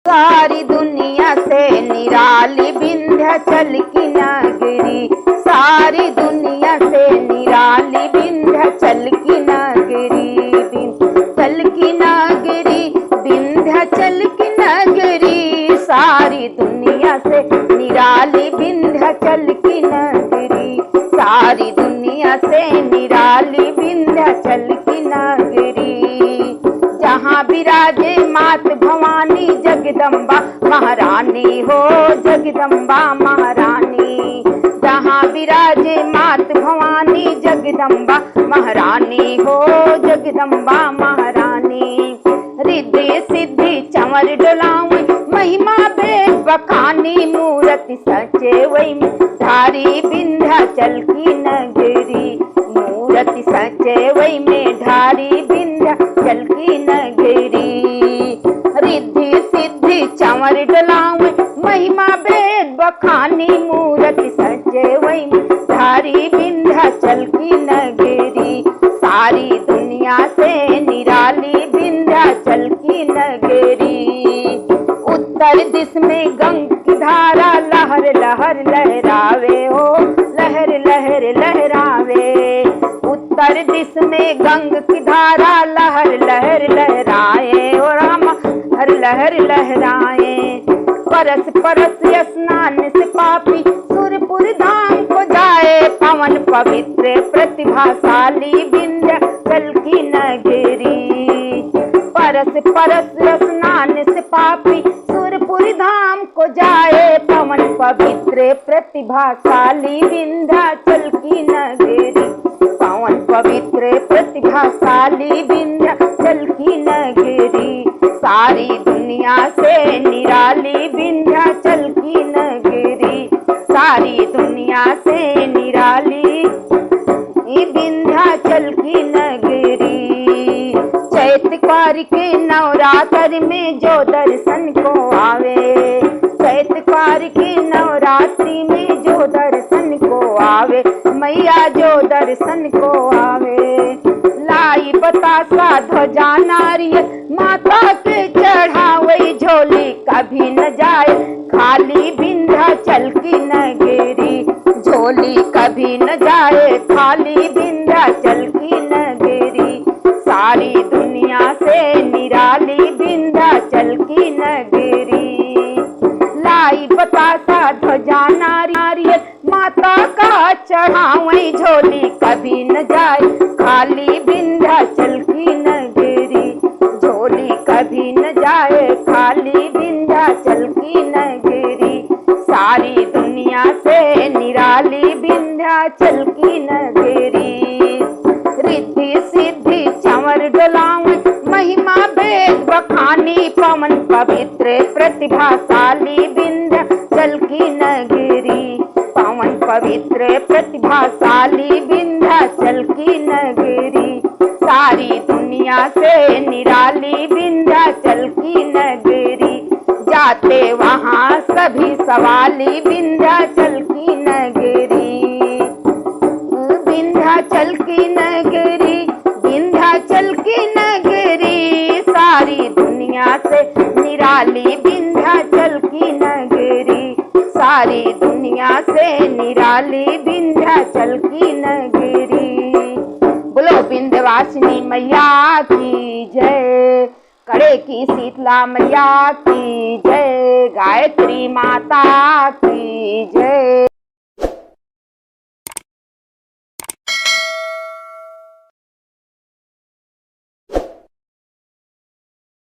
सारी दुनिया से निराली विंध्याचल की नगरी, सारी दुनिया से निराली विंध्याचल की नगरी, विंध्याचल की नगरी, विंध्याचल की नगरी, सारी दुनिया से निराली विंध्याचल की नगरी, सारी दुनिया से निराली विंध्याचल की नगरी। जहाँ विराजे मात भवानी जगदम्बा महारानी हो, जगदम्बा महारानी, जहाँ विराजे मात भवानी जगदम्बा महारानी हो, जगदम्बा महारानी। रिद्धि सिद्धि चंवर डोलाऊं महिमा वेद बखानी, मूरति सचे वही धारी विंध्याचल की नगरी, मूरति सचे वही में ढारी विंध्याचल की नगरी। रिद्धि सिद्धि चंवर डोलाऊं महिमा वेद बखानी, मूरति सचे वही में ढारी विंध्याचल की नगरी, सारी दुनिया से निराली विंध्याचल की नगरी। उत्तर दिश में गंग की धारा लहर लहर लहरावे हो, लहर लहर लहरावे। उत्तर दिश में गंग की धारा लहर लहर लहराए और हम हर लहर लहराए। परस परस स्नान से पापी सुरपुर धाम को जाए, पवन पवित्र प्रतिभाशाली विंध्याचल की नगरी। परस परस स्नान से पापी सुरपुर धाम को जाए, पवन पवित्र प्रतिभाशाली विंध्याचल की नगरी, पवन पवित्र प्रतिभाशाली विंध्याचल की नगरी, सारी दुनिया से निराली विंध्याचल की नगरी, सारी दुनिया से निराली विंध्याचल की नगरी। चैत कार्तिक के नवरात्र में जो दर्शन को आवे, चैत कार्तिक के नवरात्रि में जो दर्शन को आवे, मैया जो दर्शन को आवे। लाई बतासा ध्वजा नारियल माता के चढ़ावे, झोली कभी न जाए खाली विंध्याचल की नगरी, झोली कभी न जाए खाली विंध्याचल की नगरी, सारी दुनिया से निराली विंध्याचल की नगरी। लाई बतासा ध्वजा नारियल माता का चढ़ावे, झोली कभी न जाए खाली विंध्याचल की नगरी, झोली कभी न जाए खाली विंध्याचल की नगरी, सारी दुनिया से निराली विंध्याचल की नगरी। रिद्धि सिद्धि चंवर डोलाऊं महिमा वेद बखानी, पवन पवित्र प्रतिभाशाली विंध्याचल की नगरी, पवन पवित्र प्रतिभाशाली विंध्याचल की नगरी, सारी दुनिया से निराली विंध्याचल की नगरी। जाते वहाँ सभी सवाली विंध्याचल की नगरी, विंध्याचल की नगरी, विंध्याचल की नगरी, सारी दुनिया से निराली विंध्याचल की नगरी, सारी दुनिया से निराली विंध्याचल की नगरी। बोलो विंध्यवासिनी मैया की जय, कड़े की शीतला मैया की जय, गायत्री माता की जय।